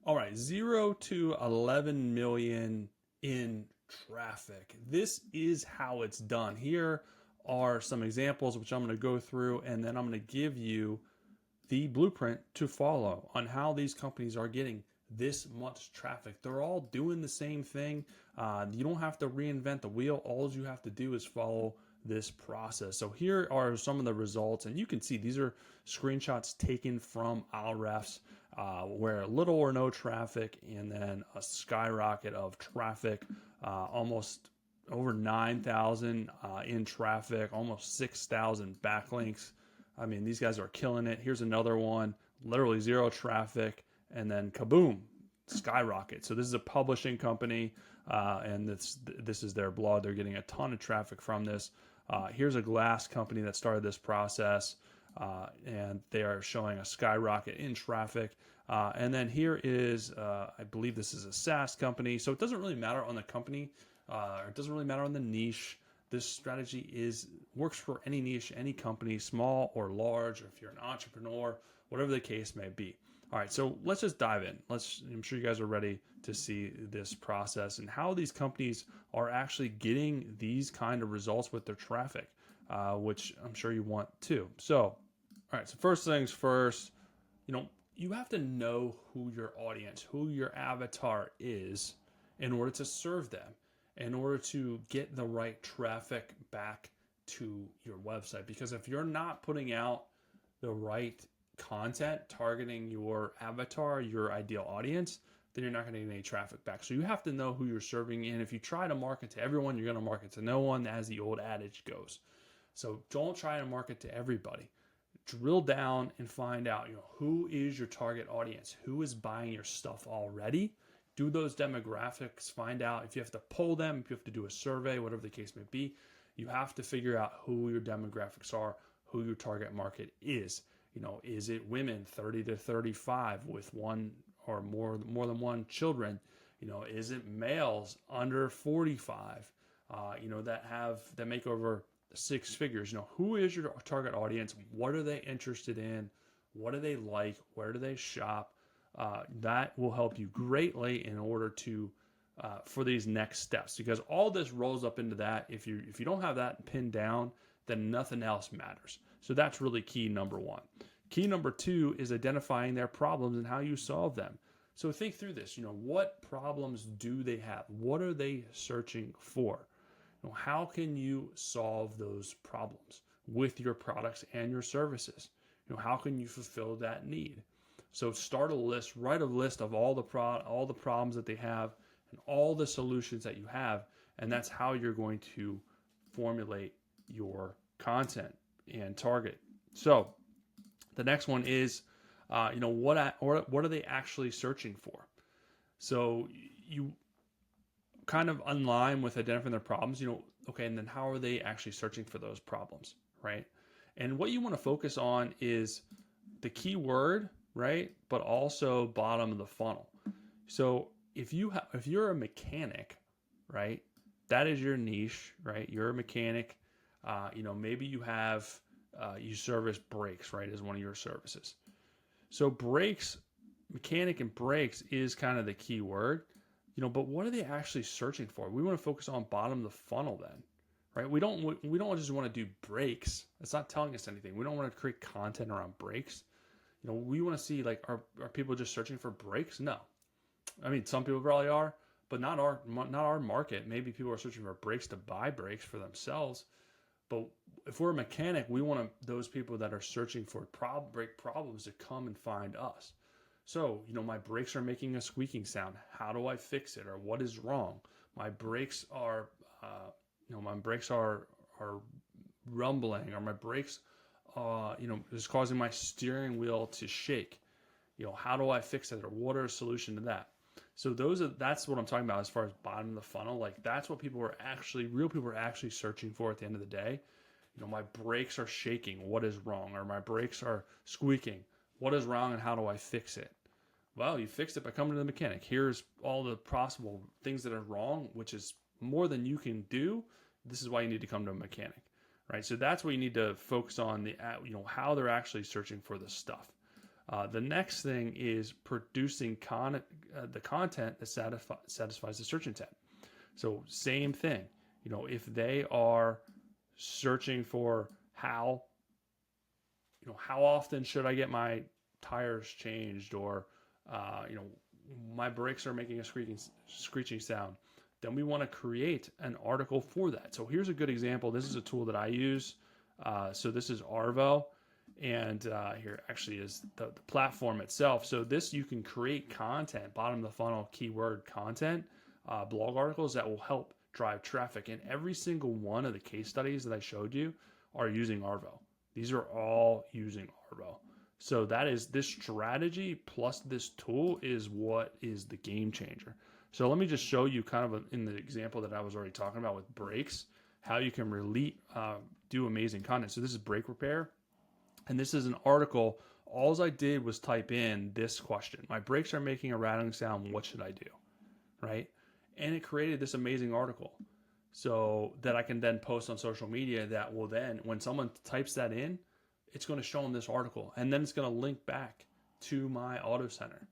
All right, 0 to 11 million in traffic. This is how it's done. Here are some examples which I'm going to go through, and then I'm going to give you the blueprint to follow on how these companies are getting this much traffic. They're all doing the same thing. You don't have to reinvent the wheel. All you have to do is follow this process. So here are some of the results, and you can see these are screenshots taken from Ahrefs, where little or no traffic, and then a skyrocket of traffic, almost over 9,000 in traffic, almost 6,000 backlinks. I mean, these guys are killing it. Here's another one, literally zero traffic, and then kaboom, skyrocket. So this is a publishing company, and this is their blog. They're getting a ton of traffic from this. Here's a glass company that started this process, and they are showing a skyrocket in traffic. And then here is, I believe this is a SaaS company. So it doesn't really matter on the company, or it doesn't really matter on the niche. This strategy works for any niche, any company, small or large, or if you're an entrepreneur, whatever the case may be. All right, so let's just dive in. I'm sure you guys are ready to see this process and how these companies are actually getting these kind of results with their traffic, which I'm sure you want too. So, all right, so first things first, you have to know who your audience, who your avatar is in order to serve them, in order to get the right traffic back to your website. Because if you're not putting out the right content targeting your avatar, your ideal audience, then you're not going to get any traffic back. So you have to know who you're serving. And if you try to market to everyone, you're going to market to no one, as the old adage goes. So don't try to market to everybody. Drill down and find out, who is your target audience? Who is buying your stuff already? Do those demographics, find out if you have to poll them, if you have to do a survey, whatever the case may be. You have to figure out who your demographics are, who your target market is. Is it women 30 to 35 with one or more than one children? Is it males under 45, that make over six figures? Who is your target audience? What are they interested in? What do they like? Where do they shop? That will help you greatly in order to for these next steps, because all this rolls up into that. If you don't have that pinned down, then nothing else matters. So that's really key number one. Key number two is identifying their problems and how you solve them. So think through this. What problems do they have? What are they searching for? How can you solve those problems with your products and your services? How can you fulfill that need? So start a list, write a list of all the problems that they have and all the solutions that you have, and that's how you're going to formulate your content and target. So the next one is, what are they actually searching for? So you kind of align with identifying their problems, okay, and then how are they actually searching for those problems, right? And what you want to focus on is the keyword, right? But also bottom of the funnel. So if you're a mechanic, right? That is your niche, right? You're a mechanic. Maybe you have you service brakes, right? As one of your services. So brakes, mechanic and brakes is kind of the key word, but what are they actually searching for? We want to focus on bottom of the funnel then, right? We don't just want to do brakes. It's not telling us anything. We don't want to create content around brakes. We want to see, like, are people just searching for brakes? No. I mean, some people probably are, but not our market. Maybe people are searching for brakes to buy brakes for themselves. But if we're a mechanic, we want those people that are searching for brake problems to come and find us. So, my brakes are making a squeaking sound. How do I fix it? Or what is wrong? My brakes are, rumbling, or my brakes, is causing my steering wheel to shake. How do I fix it? Or what are a solution to that? So that's what I'm talking about as far as bottom of the funnel. Like, that's what real people are actually searching for at the end of the day. My brakes are shaking. What is wrong? Or my brakes are squeaking. What is wrong and how do I fix it? Well, you fixed it by coming to the mechanic. Here's all the possible things that are wrong, which is more than you can do. This is why you need to come to a mechanic, right? So that's what you need to focus on, how they're actually searching for this stuff. The next thing is producing the content that satisfies the search intent. So same thing, if they are searching for how often should I get my tires changed, or my brakes are making a screeching sound, then we want to create an article for that. So here's a good example. This is a tool that I use. So this is Arvo, and here actually is the platform itself. So this, you can create content, bottom of the funnel keyword content, blog articles that will help drive traffic. And every single one of the case studies that I showed you are using Arvo. These are all using Arvo. So that is, this strategy plus this tool is what is the game changer. So let me just show you kind of in the example that I was already talking about with brakes, how you can really do amazing content. So this is brake repair, and this is an article. All I did was type in this question: my brakes are making a rattling sound, what should I do? Right? And it created this amazing article, so that I can then post on social media. That will then, when someone types that in, it's going to show them this article, and then it's going to link back to my auto center.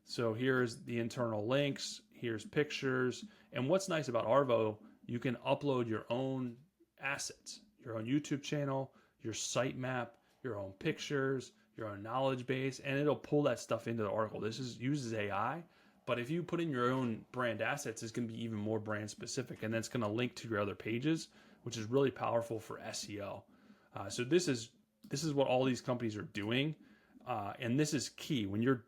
So here's the internal links, here's pictures. And what's nice about Arvo, you can upload your own assets, your own YouTube channel, your sitemap, your own pictures, your own knowledge base, and it'll pull that stuff into the article. This uses AI, but if you put in your own brand assets, it's going to be even more brand specific, and then it's going to link to your other pages, which is really powerful for SEO. So this is what all these companies are doing. And this is key when you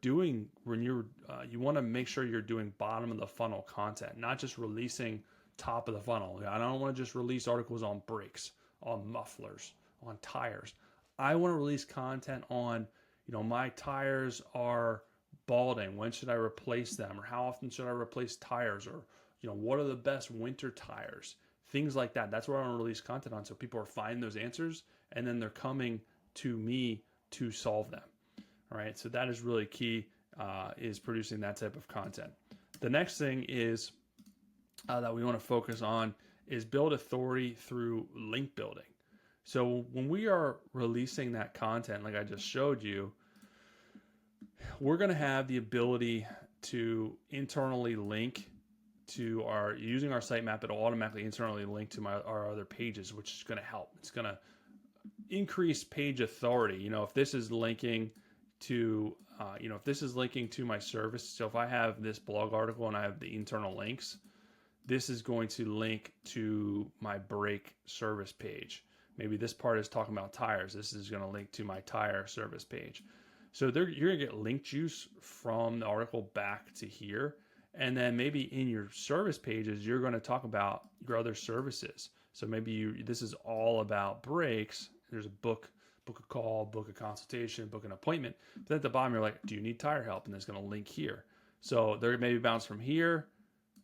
want to make sure you're doing bottom of the funnel content, not just releasing top of the funnel. I don't want to just release articles on brakes, on mufflers, on tires. I want to release content on, my tires are balding. When should I replace them? Or how often should I replace tires? Or, what are the best winter tires? Things like that. That's what I want to release content on. So people are finding those answers, and then they're coming to me to solve them. All right, so that is really key, is producing that type of content. The next thing is that we want to focus on is build authority through link building. So when we are releasing that content, like I just showed you, we're going to have the ability to internally link to using our sitemap. It'll automatically internally link to our other pages, which is going to help. It's going to increase page authority. If this is linking to, if this is linking to my service. So if I have this blog article and I have the internal links, this is going to link to my brake service page. Maybe this part is talking about tires. This is going to link to my tire service page. So you're going to get link juice from the article back to here. And then maybe in your service pages, you're going to talk about your other services. So maybe this is all about brakes. There's a book a call, book a consultation, book an appointment. But at the bottom, you're like, do you need tire help? And it's going to link here. So they're maybe bounce from here,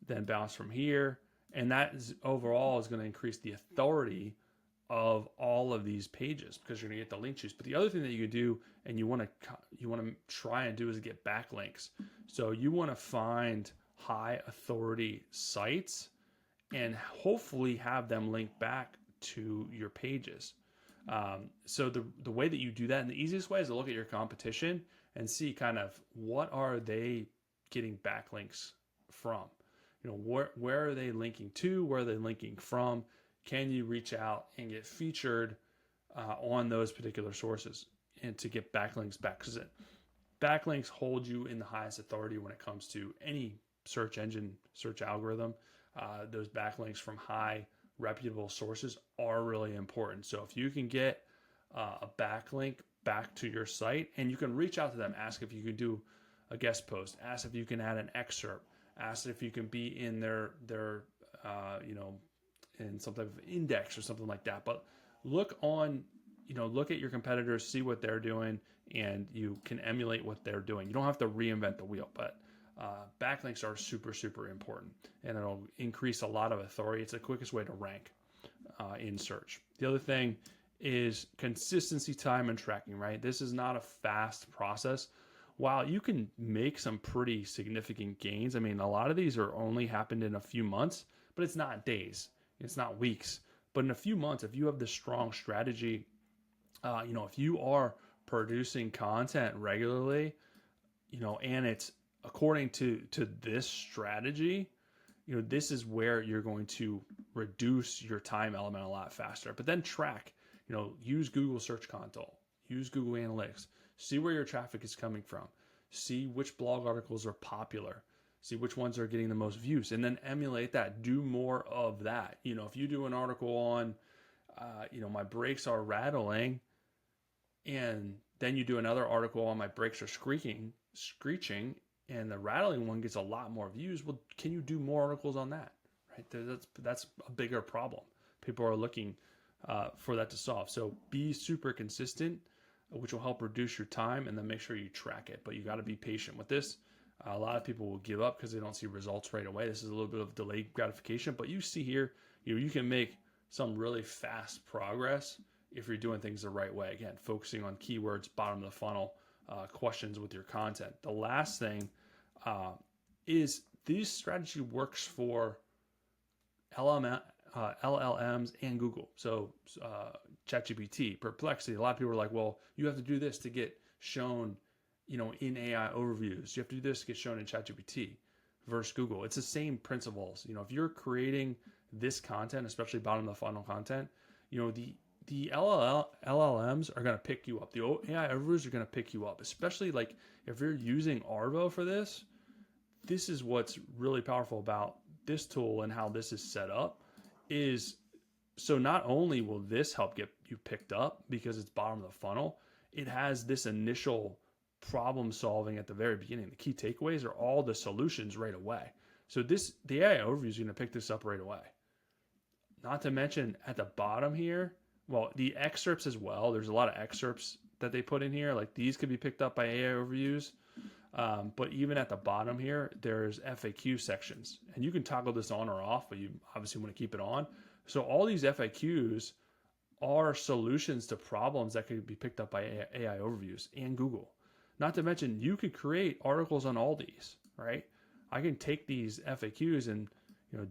then bounce from here. And that is overall is going to increase the authority of all of these pages, because you're going to get the link juice. But the other thing that you can do, and you want to try and do, is get backlinks. So you want to find high authority sites and hopefully have them link back to your pages. So the way that you do that, and the easiest way, is to look at your competition and see kind of what are they getting backlinks from. Where are they linking to? Where are they linking from? Can you reach out and get featured on those particular sources and to get backlinks back? Because backlinks hold you in the highest authority when it comes to any search engine, search algorithm. Those backlinks from high reputable sources are really important. So if you can get a backlink back to your site, and you can reach out to them, ask if you can do a guest post, ask if you can add an excerpt, ask if you can be in their in some type of index or something like that. But look at your competitors, see what they're doing, and you can emulate what they're doing. You don't have to reinvent the wheel, but backlinks are super, super important, and it'll increase a lot of authority. It's the quickest way to rank in search. The other thing is consistency, time, and tracking, right? This is not a fast process. While you can make some pretty significant gains, I mean, a lot of these are only happened in a few months, but it's not days, it's not weeks. But in a few months, if you have this strong strategy, if you are producing content regularly, and it's according to this strategy, this is where you're going to reduce your time element a lot faster. But then track, use Google Search Console, use Google Analytics, see where your traffic is coming from, see which blog articles are popular, see which ones are getting the most views, and then emulate that. Do more of that. If you do an article on, my brakes are rattling, and then you do another article on my brakes are screeching, and the rattling one gets a lot more views. Well, can you do more articles on that? Right? That's a bigger problem. People are looking for that to solve. So be super consistent, which will help reduce your time, and then make sure you track it. But you got to be patient with this. A lot of people will give up because they don't see results right away. This is a little bit of delayed gratification, but you see here, you can make some really fast progress if you're doing things the right way. Again, focusing on keywords, bottom of the funnel, questions with your content. The last thing is this strategy works for LLMs and Google. So ChatGPT, Perplexity. A lot of people are like, well, you have to do this to get shown, in AI overviews. You have to do this to get shown in ChatGPT versus Google. It's the same principles. If you're creating this content, especially bottom of the funnel content, the LLMs are going to pick you up. The AI overviews are going to pick you up, especially like if you're using Arvo for this. This is what's really powerful about this tool and how this is set up is, so not only will this help get you picked up because it's bottom of the funnel, it has this initial problem solving at the very beginning. The key takeaways are all the solutions right away. So the AI overview is going to pick this up right away. Not to mention at the bottom here, well, the excerpts as well. There's a lot of excerpts that they put in here. Like these could be picked up by AI overviews. But even at the bottom here, there's FAQ sections, and you can toggle this on or off, but you obviously want to keep it on. So all these FAQs are solutions to problems that could be picked up by AI overviews and Google. Not to mention, you could create articles on all these, right? I can take these FAQs and,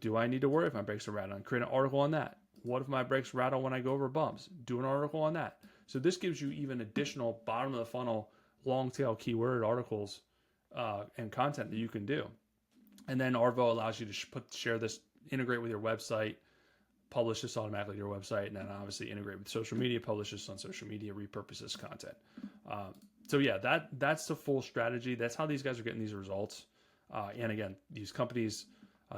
do I need to worry if my brakes are rattling? Create an article on that. What if my brakes rattle when I go over bumps? Do an article on that. So this gives you even additional bottom of the funnel, long tail keyword articles and content that you can do. And then Arvo allows you to share this, integrate with your website, publish this automatically to your website, and then obviously integrate with social media, publish this on social media, repurpose this content. So yeah, that's the full strategy. That's how these guys are getting these results. And again, these companies,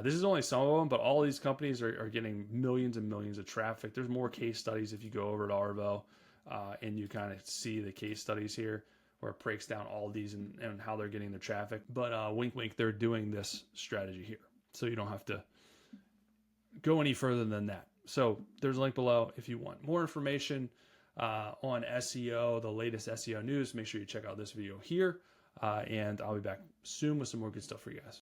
this is only some of them, but all these companies are getting millions and millions of traffic. There's more case studies if you go over to Arvo and you kind of see the case studies here where it breaks down all these and how they're getting their traffic. But wink, wink, they're doing this strategy here. So you don't have to go any further than that. So there's a link below if you want more information on SEO, the latest SEO news. Make sure you check out this video here. And I'll be back soon with some more good stuff for you guys.